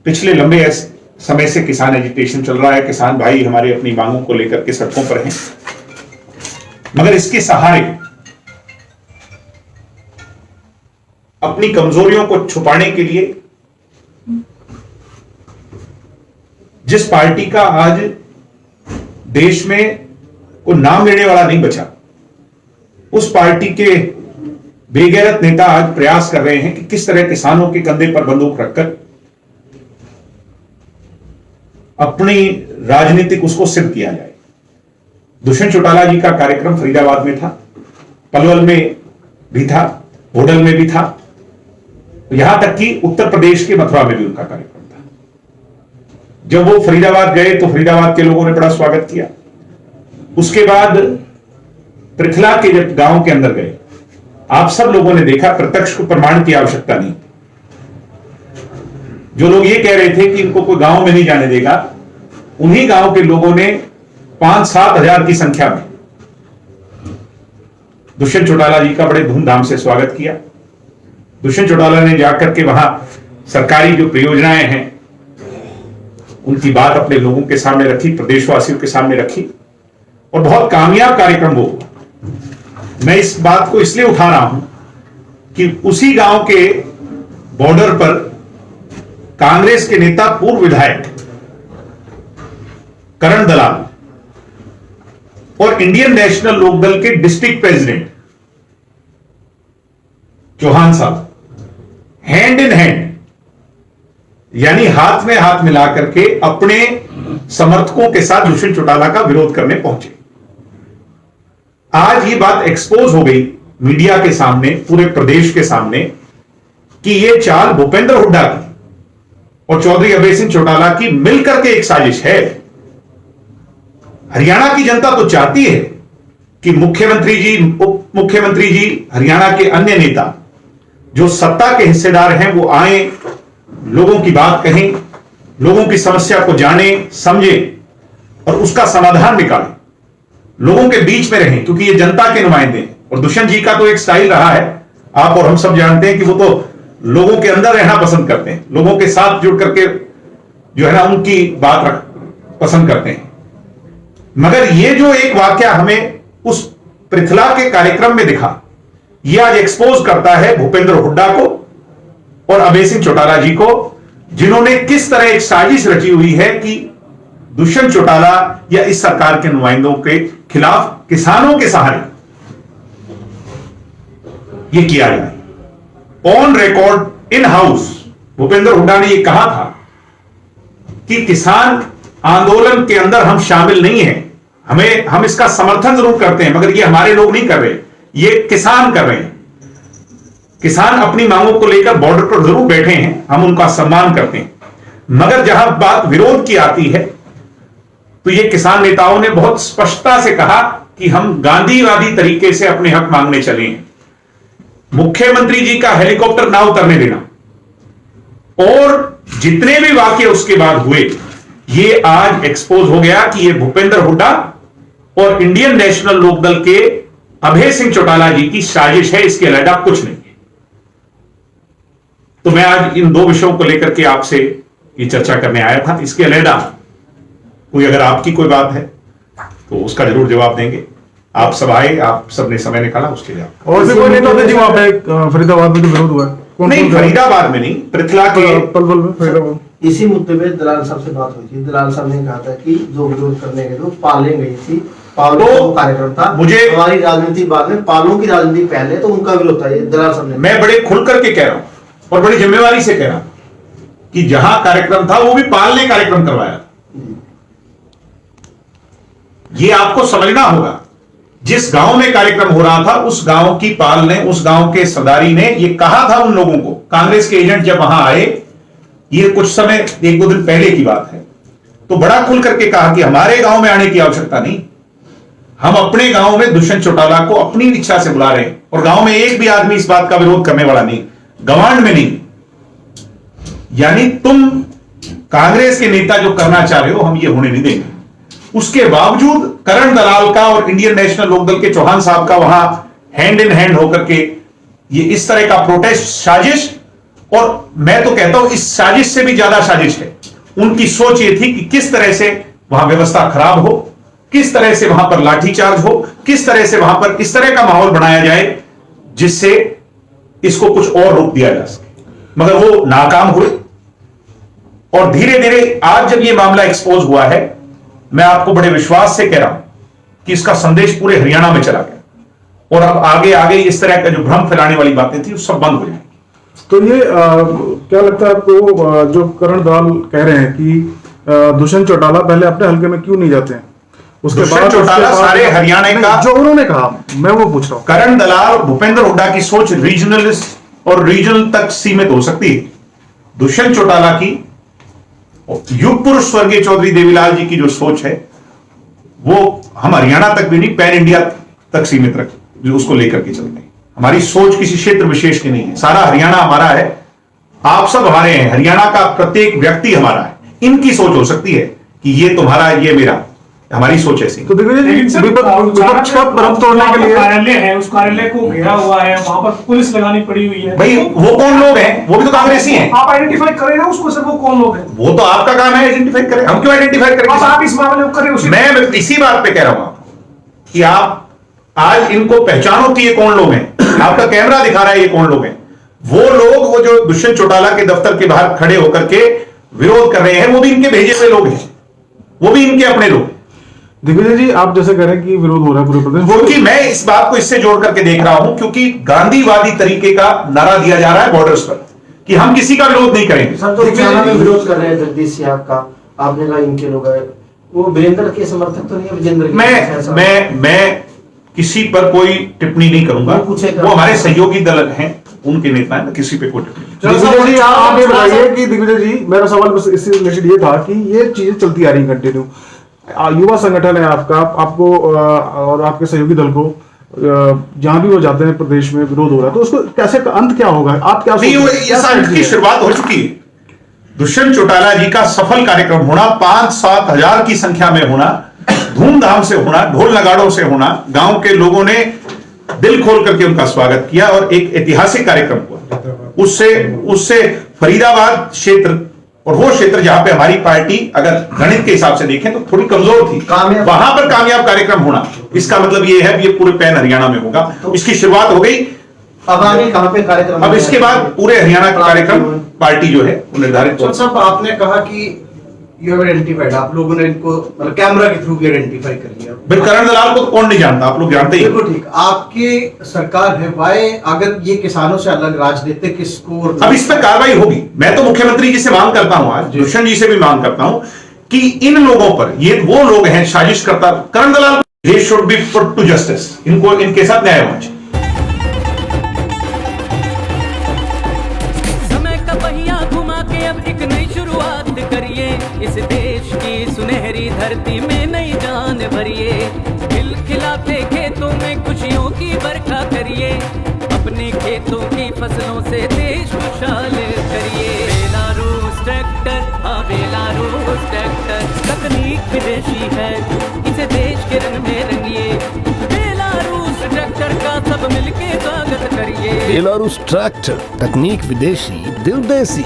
पिछले लंबे समय से किसान एजिटेशन चल रहा है, किसान भाई हमारे अपनी मांगों को लेकर के सड़कों पर हैं, मगर इसके सहारे अपनी कमजोरियों को छुपाने के लिए जिस पार्टी का आज देश में कोई नाम लेने वाला नहीं बचा, उस पार्टी के बेगैरत नेता आज प्रयास कर रहे हैं कि किस तरह किसानों के कंधे पर बंदूक रखकर अपनी राजनीतिक उसको सिद्ध किया जाए। दुष्यंत चौटाला जी का कार्यक्रम फरीदाबाद में था, पलवल में भी था, होडल में भी था, यहां तक कि उत्तर प्रदेश के मथुरा में भी उनका कार्यक्रम था। जब वो फरीदाबाद गए तो फरीदाबाद के लोगों ने बड़ा स्वागत किया। उसके बाद पृथला के जब गांव के अंदर गए, आप सब लोगों ने देखा, प्रत्यक्ष को प्रमाण की आवश्यकता नहीं। जो लोग ये कह रहे थे कि इनको कोई गांव में नहीं जाने देगा, उन्हीं गांव के लोगों ने 5-7 हजार की संख्या में दुष्यंत चौटाला जी का बड़े धूमधाम से स्वागत किया। दुष्यंत चौटाला ने जाकर के वहां सरकारी जो परियोजनाएं हैं उनकी बात अपने लोगों के सामने रखी, प्रदेशवासियों के सामने रखी, और बहुत कामयाब कार्यक्रम वो। मैं इस बात को इसलिए उठा रहा हूं कि उसी गांव के बॉर्डर पर कांग्रेस के नेता, पूर्व विधायक करण दलाल और इंडियन नेशनल लोकदल के डिस्ट्रिक्ट प्रेसिडेंट चौहान साहब हैंड इन हैंड, यानी हाथ में हाथ मिला करके अपने समर्थकों के साथ दुष्यंत चौटाला का विरोध करने पहुंचे। आज ये बात एक्सपोज हो गई मीडिया के सामने, पूरे प्रदेश के सामने, कि ये चाल भूपेंद्र हुड्डा की और चौधरी अभय सिंह चौटाला की मिलकर के एक साजिश है। हरियाणा की जनता तो चाहती है कि मुख्यमंत्री जी, उप मुख्यमंत्री जी, हरियाणा के अन्य नेता जो सत्ता के हिस्सेदार हैं वो आए, लोगों की बात कहें, लोगों की समस्या को जाने समझें और उसका समाधान निकालें, लोगों के बीच में रहें, क्योंकि ये जनता के नुमाइंदे हैं। और दुष्यंत जी का तो एक स्टाइल रहा है, आप और हम सब जानते हैं कि वो तो लोगों के अंदर रहना पसंद करते हैं, लोगों के साथ जुड़ करके जो है ना उनकी बात पसंद करते हैं। मगर ये जो एक वाकया हमें उस पृथला के कार्यक्रम में दिखा, यह आज एक्सपोज करता है भूपेंद्र हुड्डा को और अभय सिंह चौटाला जी को, जिन्होंने किस तरह एक साजिश रची हुई है कि दुष्यंत चौटाला या इस सरकार के नुमाइंदों के खिलाफ किसानों के सहारे यह किया जाए। On record in house Bhupendra Hooda ने यह कहा था कि किसान आंदोलन के अंदर हम शामिल नहीं हैं, हम इसका समर्थन जरूर करते हैं, मगर ये हमारे लोग नहीं कर रहे, ये किसान कर रहे हैं। किसान अपनी मांगों को लेकर बॉर्डर पर जरूर बैठे हैं, हम उनका सम्मान करते हैं, मगर जहां बात विरोध की आती है तो ये किसान नेताओं ने बहुत स्पष्टता से कहा कि हम गांधीवादी तरीके से अपने हक मांगने चले हैं। मुख्यमंत्री जी का हेलीकॉप्टर ना उतरने देना और जितने भी वाकये उसके बाद हुए, ये आज एक्सपोज हो गया कि ये भूपेंद्र हुड्डा और इंडियन नेशनल लोकदल के अभय सिंह चौटाला जी की साजिश है, इसके अलावा कुछ नहीं है। तो मैं आज इन दो विषयों को लेकर के आपसे ये चर्चा करने आया था। इसके अलावा कोई अगर आपकी कोई बात है तो उसका जरूर जवाब देंगे। आप सब आए, आप सबने समय निकाला, उसके लिए और भी कोई नेता थे जी वहां पे फरीदाबाद में जो विरोध हुआ है? नहीं, फरीदाबाद में नहीं, पृथला के पलवल में, फरीदाबाद। इसी मुद्दे पे दलाल साहब से बात हुई थी। दलाल साहब ने कहा था कि जो विरोध करने गए थे पालें गई थी, पालों का कार्यक्रम था। मुझे हमारी राजनीति बाद में, पालों की राजनीति पहले, तो उनका विरोध था। ये दलाल साहब ने, मैं बड़े खुल करके कह रहा हूं और बड़ी जिम्मेवारी से कह रहा हूं कि जहां कार्यक्रम था वो भी पाल ने कार्यक्रम करवाया। ये आपको समझना होगा, जिस गांव में कार्यक्रम हो रहा था उस गांव की पाल ने, उस गांव के सरदारी ने ये कहा था उन लोगों को, कांग्रेस के एजेंट जब वहां आए, ये कुछ समय 1-2 दिन पहले की बात है, तो बड़ा खुल करके कहा कि हमारे गांव में आने की आवश्यकता नहीं, हम अपने गांव में दुष्यंत चौटाला को अपनी इच्छा से बुला रहे हैं और गांव में एक भी आदमी इस बात का विरोध करने वाला नहीं, गवांड में नहीं। यानी तुम कांग्रेस के नेता जो करना चाह रहे हो, हम ये होने नहीं देंगे। उसके बावजूद करण दलाल का और इंडियन नेशनल लोकदल के चौहान साहब का वहां हैंड इन हैंड होकर के ये इस तरह का प्रोटेस्ट साजिश और मैं तो कहता हूं इस साजिश से भी ज्यादा साजिश है। उनकी सोच ये थी कि किस तरह से वहां व्यवस्था खराब हो, किस तरह से वहां पर लाठीचार्ज हो, किस तरह से वहां पर इस तरह का माहौल बनाया जाए जिससे इसको कुछ और रोक दिया जा सके, मगर वो नाकाम हुए। और धीरे धीरे आज जब ये मामला एक्सपोज हुआ है, मैं आपको बड़े विश्वास से कह रहा हूं कि इसका संदेश पूरे हरियाणा में चला गया और अब आगे आगे इस तरह का जो भ्रम फैलाने वाली बातें थी वो सब बंद हो जाएंगी। तो ये क्या लगता है आपको, जो करण दलाल कह रहे हैं कि दुष्यंत चौटाला पहले अपने हल्के में क्यों नहीं जाते हैं, उसके दुष्यंत चौटाला सारे हरियाणा का, जो उन्होंने कहा मैं वो पूछ रहा हूं। करण दलाल भूपेंद्र हुड्डा की सोच रीजनलिस्ट और रीजनल तक सीमित हो सकती है। दुष्यंत चौटाला की, युग पुरुष स्वर्गीय चौधरी देवीलाल जी की जो सोच है वो हम हरियाणा तक भी नहीं, पैन इंडिया तक सीमित रख उसको लेकर के चलते हैं। हमारी सोच किसी क्षेत्र विशेष की नहीं है, सारा हरियाणा हमारा है, आप सब हमारे हैं, हरियाणा का प्रत्येक व्यक्ति हमारा है। इनकी सोच हो सकती है कि ये तुम्हारा, ये मेरा, हमारी सोच ऐसी। तो विपक्ष का भ्रम तोड़ने के लिए कार्यालय है, उस कार्यालय को घेरा हुआ है, वहां पर पुलिस लगानी पड़ी हुई है। भाई वो कौन लोग हैं? वो भी तो कांग्रेसी हैं। आप आइडेंटिफाई करें ना उसको, सर वो कौन लोग हैं? वो तो आपका काम है आइडेंटिफाई करें, हम क्यों आइडेंटिफाई करें? आप इस मामले में करें उसी। मैं इसी बात पे कह रहा हूं कि आप आज इनको पहचानो कि ये कौन लोग हैं। आपका कैमरा दिखा रहा है ये कौन लोग हैं। वो लोग, वो जो दुष्यंत चौटाला के दफ्तर के बाहर खड़े होकर के विरोध कर रहे हैं, वो भी इनके भेजे हुए लोग हैं, वो भी इनके अपने लोग हैं। दिग्विजय जी, आप जैसे कह रहे हैं कि विरोध हो रहा है पूरे प्रदेश, क्योंकि मैं इस बात को इससे जोड़ करके देख रहा हूं क्योंकि गांधीवादी तरीके का नारा दिया जा रहा है बॉर्डर्स पर कि हम किसी का विरोध नहीं करेंगे। सर, जो हरियाणा में विरोध कर रहे हैं जगदीश सिंह का, आपने कहा इनके लोग हैं, वो वीरेंद्र के समर्थक तो नहीं है? विजेंद्र के मैं किसी पर कोई टिप्पणी नहीं करूंगा, वो हमारे सहयोगी दल हैं, उनके नेता हैं, किसी पे कोई टिप्पणी। दिग्विजय जी, आप ये बताइए कि दिग्विजय जी, मेरा सवाल बस इससे रिलेटेड ये था कि ये चीजें चलती आ रही कंटिन्यू, युवा संगठन है आपका, आपको और आपके सहयोगी दल को जहां भी वो जाते हैं प्रदेश में विरोध हो रहा है, तो उसको कैसे अंत क्या होगा? आप क्या की शुरुआत हो चुकी है। दुष्यंत चौटाला जी का सफल कार्यक्रम होना, 5-7 हजार की संख्या में होना, धूमधाम से होना, ढोल नगाड़ों से होना, गांव के लोगों ने दिल खोल करके उनका स्वागत किया और एक ऐतिहासिक कार्यक्रम हुआ। उससे फरीदाबाद क्षेत्र और वो क्षेत्र जहां पे हमारी पार्टी अगर गणित के हिसाब से देखें तो थोड़ी कमजोर थी, वहां पर कामयाब कार्यक्रम होना, इसका मतलब ये है कि ये पूरे पैन हरियाणा में होगा। तो इसकी शुरुआत हो गई। अब आगे कहां पे कार्यक्रम? अब इसके बाद पूरे हरियाणा का कार्यक्रम पार्टी जो है वो निर्धारित। साहब, आपने कहा कि यू हैव आइडेंटिफाइड, आप लोगों ने इनको मतलब कैमरा के थ्रू भी आइडेंटिफाई कर लिया। फिर करण दलाल को कौन नहीं जानता, आप लोग जानते ही। बिल्कुल ठीक। आपकी सरकार है, वाई अगर ये किसानों से अलग राजनीतिक स्कोर, अब इस पर कार्रवाई होगी। मैं तो मुख्यमंत्री जी से मांग करता हूं, आज दुष्यंत जी से भी मांग करता हूं कि इन लोगों पर, ये वो लोग हैं साजिशकर्ता, Karan Dalal, they should be put to justice, इनको इनके साथ न्याय होना चाहिए। समय का पहिया घुमा के अब एक नई शुरुआत करिए, इस देश की सुनहरी धरती में नई जान भरिए, खिलखिलाते खेतों में खुशियों की बरखा करिए, अपने खेतों की फसलों से देश खुशहाल करिए। बेलारूस ट्रैक्टर, हाँ बेलारूस ट्रैक्टर, तकनीक विदेशी है, इसे देश के रंग में रंगिए, बेलारूस ट्रैक्टर का सब मिलके स्वागत करिए। बेलारूस ट्रैक्टर, तकनीक विदेशी, दिल देसी।